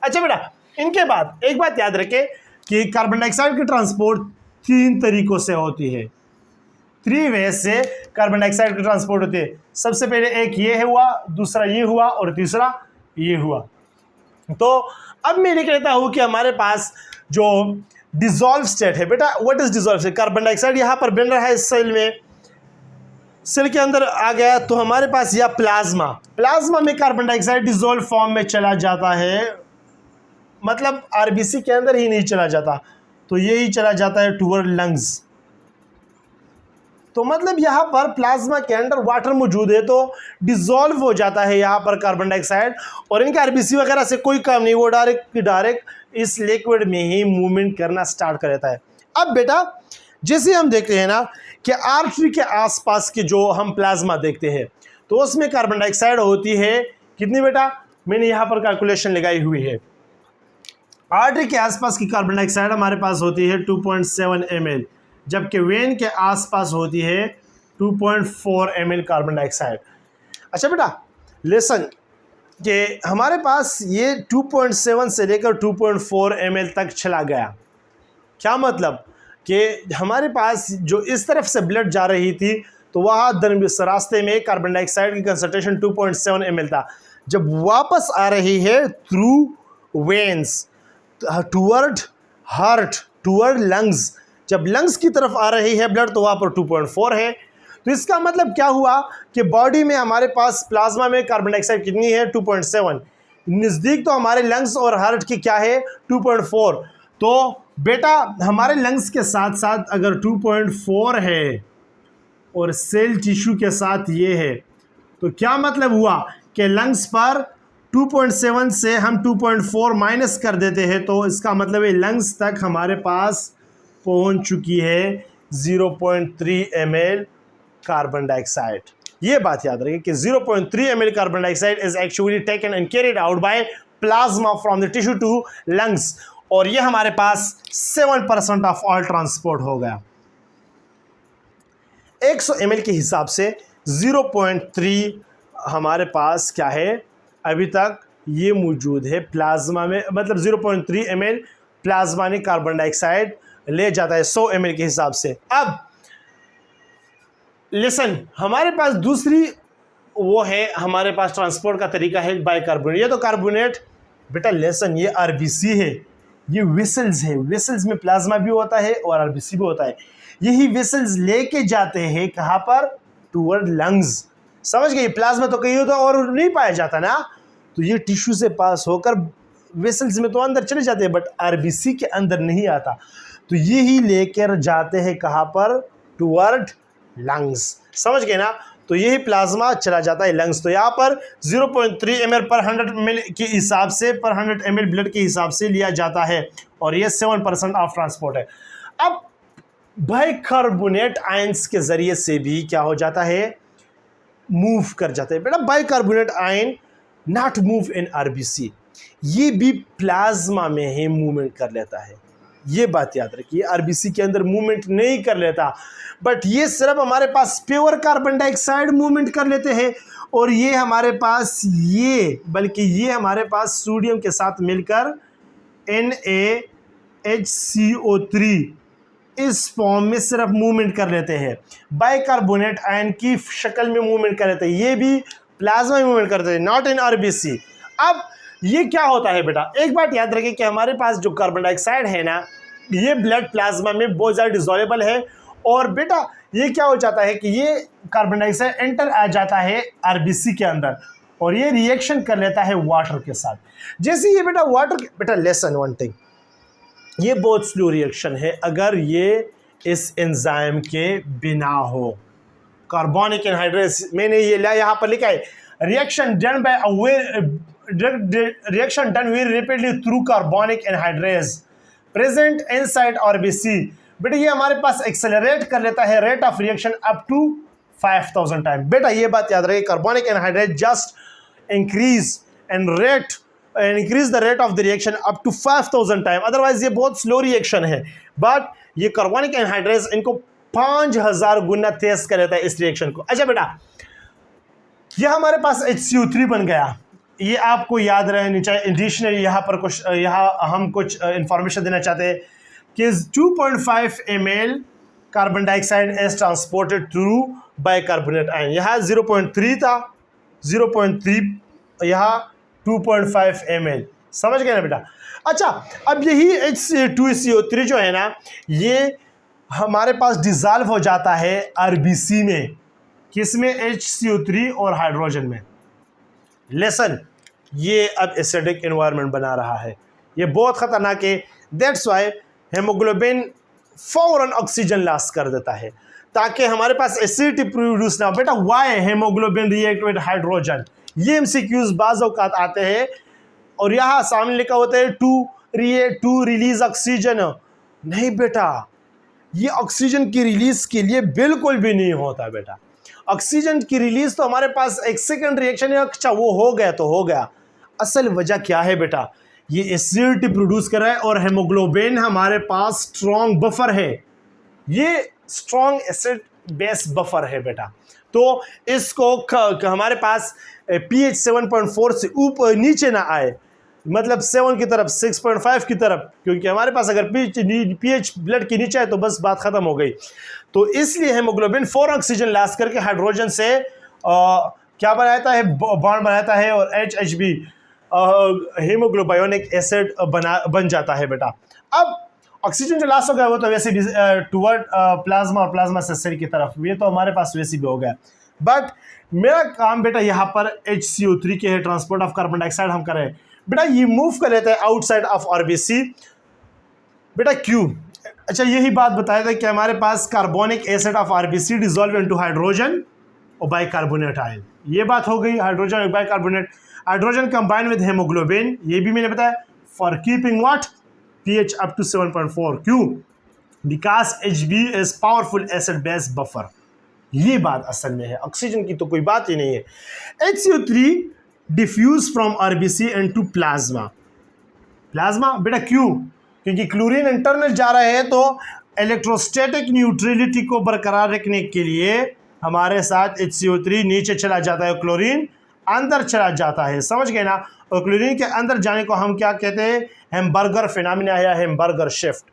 अच्छा बेटा, इनके बाद एक बात याद रखें कि कार्बन डाइऑक्साइड की ट्रांसपोर्ट 3 तरीकों से होती है, 3 वे से कार्बन डाइऑक्साइड की ट्रांसपोर्ट होती है। सबसे पहले एक ये हुआ, दूसरा ये हुआ और तीसरा ये हुआ। तो अब मैं लिख लेता हूं कि हमारे पास जो डिसॉल्व स्टेट है बेटा, what is dissolve state? Carbon dioxide यहां पर बन रहा है इस सेल में, सेल के अंदर आ गया तो हमारे पास यह प्लाज्मा में कार्बन डाइऑक्साइड डिसॉल्व फॉर्म में चला जाता है, मतलब आरबीसी के अंदर ही नहीं चला जाता, तो यही चला जाता है टूवर्ड लंग्स। तो मतलब यहाँ पर प्लाज्मा के अंदर वाटर मौजूद है तो डिसॉल्व हो जाता है यहाँ पर कार्बन डाइऑक्साइड, और इनके आरबीसी वगैरह से कोई काम नहीं, वो डायरेक्ट इस लिक्विड में ही मूवमेंट करना स्टार्ट कर देता है। अब बेटा जैसे हम देखते हैं ना कि आर्टरी के आसपास के जो हम प्लाज्मा देखते हैं तो उसमें कार्बन डाइऑक्साइड होती है कितनी बेटा, मैंने यहाँ पर कैलकुलेशन लगाई हुई है। आर्टरी के आसपास की कार्बन डाइऑक्साइड हमारे पास होती है 2.7 ml, जबकि वेन के आसपास होती है 2.4 ml कार्बन डाइऑक्साइड। अच्छा बेटा लेसन कि हमारे पास ये 2.7 से लेकर 2.4 ml तक चला गया, क्या मतलब कि हमारे पास जो इस तरफ से ब्लड जा रही थी तो वहाँ रास्ते में कार्बन डाइऑक्साइड की कंसंट्रेशन 2.7 ml था, जब वापस आ रही है through veins toward heart toward lungs, जब लंग्स की तरफ आ रही है ब्लड तो वहाँ पर 2.4 है। तो इसका मतलब क्या हुआ कि बॉडी में हमारे पास प्लाज्मा में कार्बन डाइऑक्साइड कितनी है 2.7, नज़दीक तो हमारे लंग्स और हार्ट की क्या है 2.4। तो बेटा हमारे लंग्स के साथ साथ अगर 2.4 है और सेल टिश्यू के साथ ये है तो क्या मतलब हुआ कि लंग्स पर 2.7 से हम 2.4 माइनस कर देते हैं तो इसका मतलब है लंग्स तक हमारे पास पहुंच चुकी है 0.3 ml कार्बन डाइऑक्साइड। ये बात याद रखिए कि 0.3 ml carbon dioxide is actually taken and carried out by plasma from the tissue to lungs, और ये हमारे पास 7% ऑफ ऑल ट्रांसपोर्ट हो गया। 100 ml के हिसाब से 0.3 हमारे पास क्या है अभी तक ये मौजूद है प्लाज्मा में, मतलब 0.3 ml प्लाज्मा ने कार्बन डाइऑक्साइड ले जाता है 100 ml के हिसाब से। अब लिसन हमारे पास दूसरी वो है, हमारे पास ट्रांसपोर्ट का तरीका है बाइकार्बोनेट। ये तो कार्बोनेट बेटा लेसन ये आरबीसी है, ये वेसल्स है, वेसल्स में प्लाज्मा भी होता है और आरबीसी भी होता है। यही वेसल्स लेके जाते हैं कहाँ पर टूवर्ड लंग्स, समझ गए? प्लाज्मा तो कहीं होता और नहीं पाया जाता ना, तो ये टिश्यू से पास होकर वेसल्स में तो अंदर चले जाते हैं बट आरबीसी के अंदर नहीं आता, तो यही लेकर जाते हैं कहाँ पर टूवर्ड लंग्स, समझ गए ना? तो यही प्लाज्मा चला जाता है लंग्स। तो यहाँ पर 0.3 ml पर 100 ml के हिसाब से पर 100 ml ब्लड के हिसाब से लिया जाता है और ये 7% ऑफ ट्रांसपोर्ट है। अब बाइकार्बोनेट आयंस के जरिए से भी क्या हो जाता है, मूव कर जाते हैं बेटा। Bicarbonate ion not move in RBC, ये भी प्लाज्मा में ही मूवमेंट कर लेता है, ये बात याद रखिए। आरबीसी के अंदर मूवमेंट नहीं कर लेता, बट ये सिर्फ हमारे पास प्योर कार्बन डाइऑक्साइड मूवमेंट कर लेते हैं, और ये हमारे पास बल्कि ये हमारे पास सोडियम के साथ मिलकर NaHCO3 इस फॉर्म में सिर्फ मूवमेंट कर लेते हैं। बाइकार्बोनेट आयन की शक्ल में मूवमेंट कर लेते हैं, ये भी प्लाज्मा में मूवमेंट करते हैं, नॉट इन आरबीसी। अब ये क्या होता है बेटा, एक बात याद रखें कि हमारे पास जो कार्बन डाइऑक्साइड है ना, ये ब्लड प्लाज्मा में बहुत ज़्यादा डिसॉल्वेबल है, और बेटा ये क्या हो जाता है कि ये कार्बन डाइऑक्साइड एंटर आ जाता है आरबीसी के अंदर और ये रिएक्शन कर लेता है वाटर के साथ। जैसे ये बेटा बेटा लेसन वन थिंग, ये बहुत स्लो रिएक्शन है अगर ये इस एंजाइम के बिना हो। कार्बोनिक एनहाइड्रेज मैंने ये यहाँ पर लिखा है, reaction done very rapidly through carbonic anhydrase present inside RBC. बेटा ये हमारे पास एक्सेलरेट कर लेता है rate of reaction up to 5000 time. बेटा ये बात याद रहे, carbonic anhydrase just increase the rate of the reaction up to 5000 time, otherwise ये बहुत स्लो रिएक्शन है, बट ये कार्बोनिक एनहाइड्रेज इनको 5000 गुना तेज कर लेता है इस रिएक्शन को। अच्छा बेटा ये हमारे पास HCO3 बन गया, ये आपको याद रहनी चाहिए। एडिशनली यहाँ हम कुछ इंफॉर्मेशन देना चाहते हैं कि 2.5 ml carbon dioxide is transported through bicarbonate ion. यहाँ 0.3 था, 0.3 यहाँ 2.5 ml। समझ गए ना बेटा? अच्छा, अब यही H2CO3 जो है ना, ये हमारे पास डिज़ोल्व हो जाता है आरबीसी में। किसमें? HCO3 और हाइड्रोजन में। लेसन, ये अब एसिडिक एनवायरनमेंट बना रहा है, ये बहुत खतरनाक है। दैट्स वाई हेमोग्लोबिन फौरन ऑक्सीजन लॉस कर देता है ताकि हमारे पास एसिडिटी प्रोड्यूस ना हो। बेटा why haemoglobin react with hydrogen, ये एमसीक्यूज बाज़ औक़ात आते हैं और यहाँ सामने लिखा होता है टू रिलीज ऑक्सीजन। नहीं बेटा, ये ऑक्सीजन की रिलीज के लिए बिल्कुल भी नहीं होता बेटा। ऑक्सीजन की रिलीज तो हमारे पास एक सेकेंड रिएक्शन है, अच्छा वो हो गया तो हो गया। असल वजह क्या है बेटा? ये एसिडिटी प्रोड्यूस कर रहा है और हेमोग्लोबिन हमारे पास स्ट्रॉन्ग बफर है, ये स्ट्रॉन्ग एसिड बेस बफर है बेटा। तो इसको हमारे पास pH 7.4 से ऊपर नीचे ना आए, मतलब 7 की तरफ 6.5 की तरफ, क्योंकि हमारे पास अगर pH ब्लड के नीचे है तो बस बात खत्म हो गई। तो इसलिए हेमोग्लोबिन फॉर ऑक्सीजन लॉस करके हाइड्रोजन से क्या बनाता है? बॉन्ड बनाता है और HHB हीमोग्लोबायोनिक एसिड बन जाता है बेटा। अब ऑक्सीजन जो लॉस हो गया वो तो वैसे टुवर्ड प्लाज्मा और प्लाज्मा सेंसर की तरफ, ये तो हमारे पास वैसे भी हो गया। बट मेरा काम बेटा यहाँ पर HCO3 के है, ट्रांसपोर्ट ऑफ कार्बन डाइऑक्साइड हम करें बेटा, ये मूव कर लेते हैं आउटसाइड ऑफ आरबीसी। बेटा क्यों? अच्छा, यही बात बताया था कि हमारे पास carbonic acid of RBC dissolve into hydrogen और बाइकार्बोनेट आयन, ये बात हो गई। हाइड्रोजन और bicarbonate, hydrogen combine with haemoglobin, ये भी मैंने बताया, for keeping what pH up to 7.4। क्यों? Because HB is powerful acid base buffer. ये बात असल में है, ऑक्सीजन की तो कोई बात ही नहीं है। HCO3 diffuse from RBC into plasma. Plasma बेटा क्यों? क्योंकि क्लोरीन इंटरनल जा रहा है, तो इलेक्ट्रोस्टैटिक न्यूट्रलिटी को बरकरार रखने के लिए हमारे साथ HCO3 नीचे चला जाता है, क्लोरीन अंदर चला जाता है। समझ गए ना? और क्लोरीन के अंदर जाने को हम क्या कहते हैं? हैमबर्गर फिनोमेना या हैमबर्गर शिफ्ट।